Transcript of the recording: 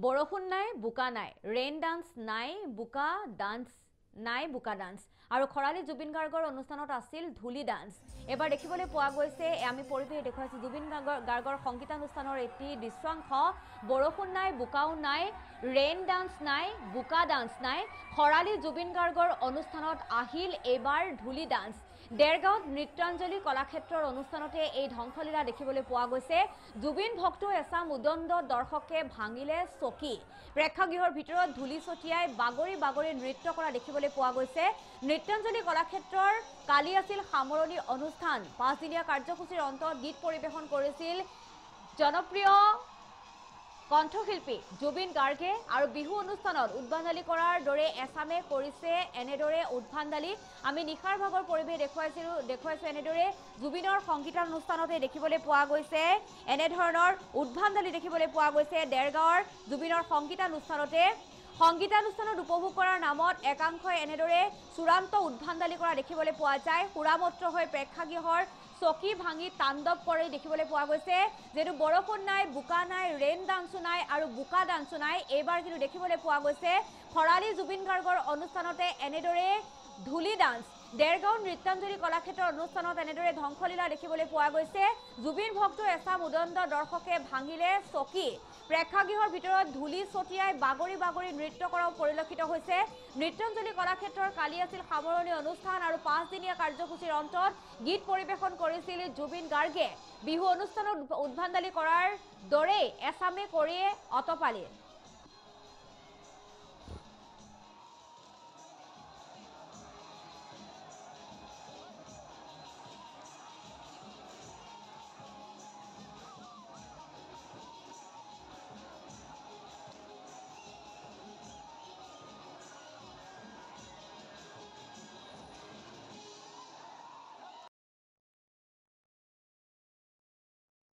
বৰষুণ নাই বোকা নাই ৰেইন ডান্স নাই বোকা ডান্স নাই বোকা ডান্স আৰু খৰালি জুবিন গাৰ্গৰ অনুষ্ঠানত আছিল ধুলি ডান্স এবাৰ দেখিবলৈ পোৱা গৈছে আমি পৰিৱেশ দেখুৱাইছো জুবিন গাৰ্গৰ সংগীতানুষ্ঠানৰ এটি দৃশ্যাংশ বৰষুণ নাই বোকাও নাই ৰেইন ডান্স নাই বোকা ডান্স নাই খৰালি জুবিন গাৰ্গৰ অনুষ্ঠানত আহিল এবাৰ ধুলি ডান্স দেৰগাঁৱত নৃত্যাঞ্জলি কলাক্ষেত্ৰৰ অনুষ্ঠানতে এই ধ্বংসলীলা দেখিবলৈ পোৱা গৈছে জুবিন ভক্ত এছাম উদণ্ড দৰ্শকে ভাঙিলে চকী প্ৰেক্ষাগৃহৰ ভিতৰত ধুলি ছটিয়াই বাগৰি বাগৰি নৃত্য কৰা দেখিবলৈ পোৱা গৈছে নৃত্যাঞ্জলি কলাক্ষেত্ৰৰ কালি আছিল সামৰণি অনুষ্ঠান 5 দিনীয়া কাৰ্যসূচীৰ অন্তত গীত পৰিৱেশন কৰিছিল জনপ্ৰিয় কণ্ঠশিল্পী জুবিন গাৰ্গে আৰু বিহু অনুষ্ঠানত উদ্ভান্ডালি কৰাৰ দৰে এছামে কৰিছে এনেদৰে উদ্ভান্ডালি আমি নিশাৰ ভাগৰ পৰিৱেশ দেখুৱাইছো এনেদৰে জুবিনৰ সংগীতানুষ্ঠানতে দেখিবলৈ পোৱা গৈছে এনেধৰণৰ উদ্ভান্ডালি দেখিবলৈ পোৱা গৈছে দেৰগাঁৱৰ জুবিনৰ সংগীতানুষ্ঠানত উপভোগ কৰাৰ নামত একাংশই এনেদৰে চূড়ান্ত উদ্ভান্ডালি কৰা দেখিবলৈ পোৱা যায় সুৰামত্ৰ হৈ প্ৰেক্ষাগৃহৰ চকী ভাঙি তাণ্ডৱ কৰি দেখিবলৈ পোৱা গৈছে যেটো বৰষুণ নাই বোকা নাই ৰেইন ডান্সো নাই আৰু বোকা ডান্সো নাই এইবাৰ কিন্তু দেখিবলৈ পোৱা গৈছে খৰালি জুবিন গাৰ্গৰ অনুষ্ঠানতে এনেদৰে ধুলি ডান্স দেৰগাঁও নৃত্যাঞ্জলি কলাক্ষেত্ৰৰ অনুষ্ঠানত এনেদৰে ধ্বংসলীলা দেখিবলৈ পোৱা গৈছে জুবিন ভক্ত এছাম উদণ্ড দৰ্শকে ভাঙিলে চকী প্ৰেক্ষাগৃহৰ ভিতৰত ধুলি ছটিয়াই বাগৰি বাগৰি নৃত্য কৰাও পৰিলক্ষিত হৈছে নৃত্যাঞ্জলি কলাক্ষেত্ৰৰ কালি আছিল সামৰণি অনুষ্ঠান আৰু 5 দিনীয়া কাৰ্যসূচীৰ অন্তত গীত পৰিৱেশন কৰিছিল জুবিন গাৰ্গে বিহু অনুষ্ঠানত উদ্ভান্ডালি কৰাৰ দৰে এছামে কৰিয়ে অতপালি